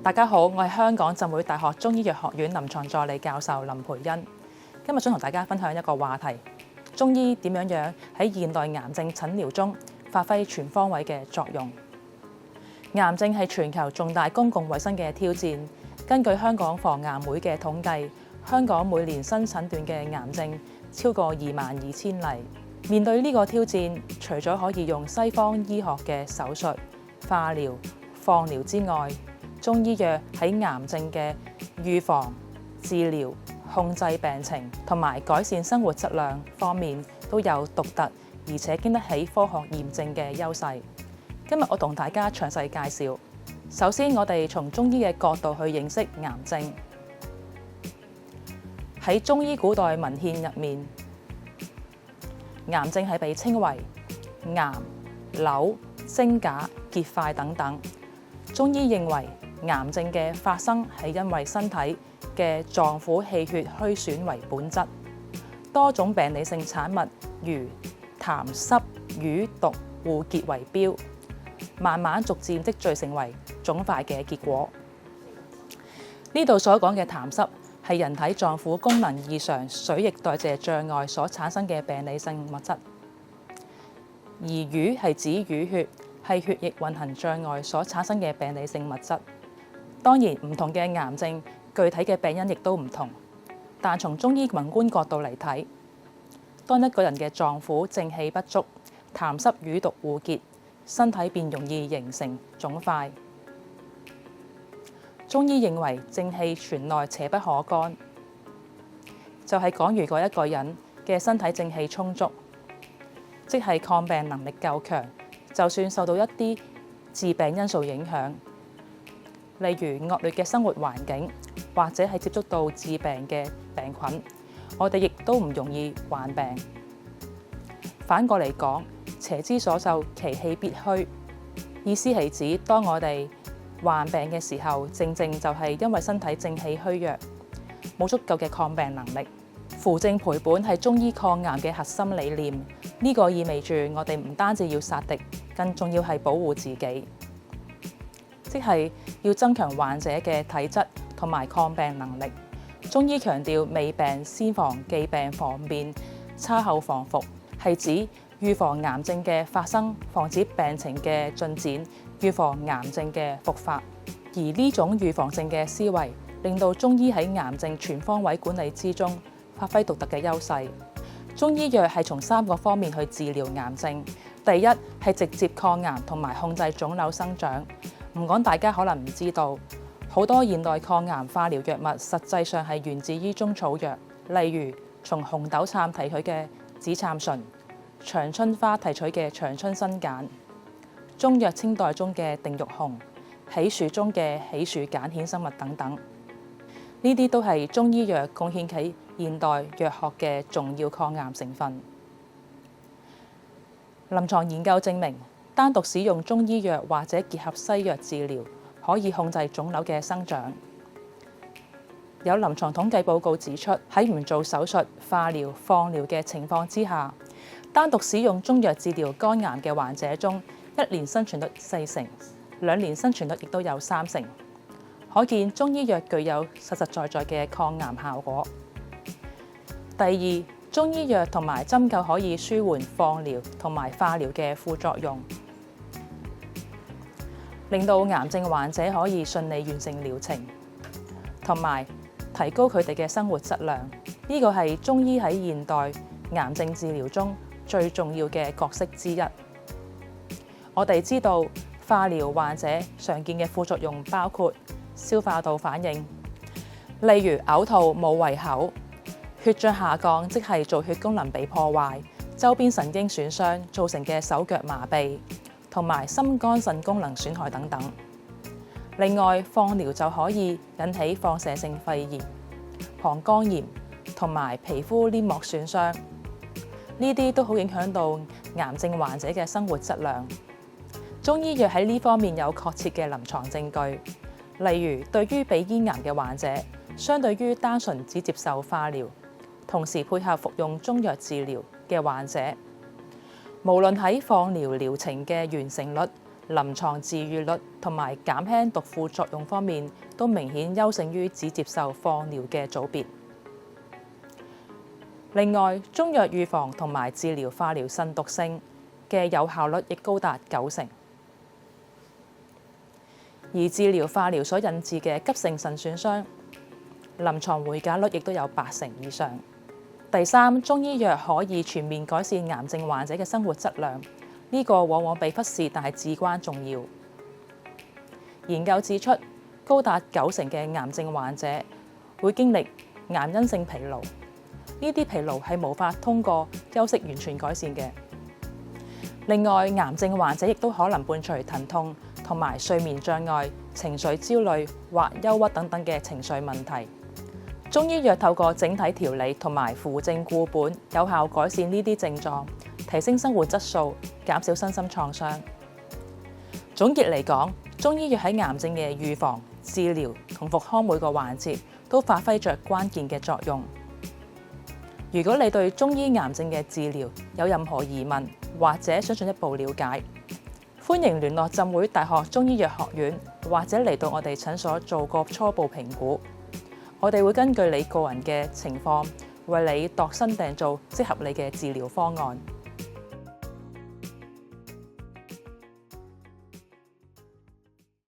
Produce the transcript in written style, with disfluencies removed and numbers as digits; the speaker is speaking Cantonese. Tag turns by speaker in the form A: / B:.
A: 大家好，我係香港浸會大學中醫藥學院臨床助理教授林培恩。今日想同大家分享一個話題：中醫點樣喺現代癌症診療中發揮全方位嘅作用。癌症係全球重大公共衛生嘅挑戰。根據香港防癌會嘅統計，香港每年新診斷嘅癌症超過22,000例。面對呢個挑戰，除咗可以用西方醫學嘅手術、化療、放療之外，中醫藥喺癌症嘅預防、治療、控制病情同埋改善生活質量方面都有獨特而且經得起科學驗證嘅優勢。今日我同大家詳細介紹。首先，我哋從中醫嘅角度去認識癌症。喺中醫古代文獻入面，癌症係被稱為癌、瘤、精假、結塊等等。中醫認為癌症嘅發生係因為身體嘅臟腑氣血虛損為本質，多種病理性產物如痰濕、瘀毒互結為標，慢慢逐漸積聚成為腫塊嘅結果。呢度所講嘅痰濕係人體臟腑功能異常、水液代謝障礙所產生嘅病理性物質，而瘀係指淤血，係血液運行障礙所產生嘅病理性物質。當然，唔同嘅癌症具體嘅病因亦都唔同，但從中醫宏觀角度嚟睇，當一個人嘅臟腑正氣不足，痰濕瘀毒互結，身體便容易形成腫塊。中醫認為正氣存內邪不可干，就係講如果一個人嘅身體正氣充足，即係抗病能力夠強，就算受到一啲致病因素影響，例如惡劣嘅生活環境，或者係接觸到致病嘅病菌，我哋亦都唔容易患病。反過嚟講，邪之所就，其氣必虛，意思係指當我哋患病嘅時候，正正就係因為身體正氣虛弱，冇足夠嘅抗病能力。扶正培本係中醫抗癌嘅核心理念，呢個意味住我哋唔單止要殺敵，更重要係保護自己，即係要增強患者嘅體質同埋抗病能力。中醫強調未病先防，忌病防變，差後防復，係指預防癌症嘅發生，防止病情嘅進展，預防癌症嘅復發。而呢種預防性嘅思維，令到中醫喺癌症全方位管理之中發揮獨特嘅優勢。中醫藥係從3個方面去治療癌症。第一係直接抗癌同埋控制腫瘤生長。唔講大家可能唔知道，好多現代抗癌化療藥物實際上係源自於中草藥，例如從紅豆杉提取嘅紫杉醇、長春花提取嘅長春生鹼、中藥清代中嘅定玉紅、喜樹中嘅喜樹鹼衍生物等等。呢啲都係中醫藥貢獻喺現代藥學嘅重要抗癌成分。臨床研究證明，單獨使用中醫藥或者結合西藥治療，可以控制腫瘤嘅生長。有臨床統計報告指出，喺唔做手術、化療、放療嘅情況之下，單獨使用中藥治療肝癌嘅患者中，1年生存率4成，2年生存率亦都有3成。可見中醫藥具有實實在在嘅抗癌效果。第二，中醫藥同埋針灸可以舒緩放療同埋化療嘅副作用，令到癌症患者可以順利完成療程，同埋提高佢哋嘅生活質量。呢個係中醫喺現代癌症治療中最重要嘅角色之一。我哋知道化療患者常見嘅副作用包括消化道反應，例如嘔吐、冇胃口；血象下降，即係造血功能被破壞；周邊神經損傷造成嘅手腳麻痹，同埋心肝腎功能損害等等。另外，放療就可以引起放射性肺炎、膀胱炎同埋皮膚黏膜損傷，呢啲都好影響到癌症患者嘅生活質量。中醫藥喺呢方面有確切嘅臨床證據。例如，對於鼻咽癌嘅患者，相對於單純只接受化療，同時配合服用中藥治療嘅患者，無論喺放療療程嘅完成率、臨床治癒率同埋減輕毒副作用方面都明顯優勝於只接受放療嘅組別。另外，中藥預防同埋治療化療腎毒性嘅有效率亦高達90%，而治療化療所引致嘅急性腎損傷，臨床回價率亦都有80%以上。第三，中醫藥可以全面改善癌症患者嘅生活質量，呢個往往被忽視，但係至關重要。研究指出，高達90%嘅癌症患者會經歷癌因性疲勞，呢啲疲勞係無法通過休息完全改善嘅。另外，癌症患者亦都可能伴隨疼痛同埋睡眠障礙、情緒焦慮或憂鬱等等嘅情緒問題。中醫藥透過整體調理同埋扶正固本，有效改善呢啲症狀，提升生活質素，減少身心創傷。總結嚟講，中醫藥喺癌症嘅預防、治療同復康每個環節都發揮着關鍵嘅作用。如果你對中醫癌症嘅治療有任何疑問，或者想進一步了解，歡迎聯絡浸會大學中醫藥學院，或者嚟到我哋診所做個初步評估。我哋會根據你個人嘅情況，為你度身訂造適合你嘅治療方案。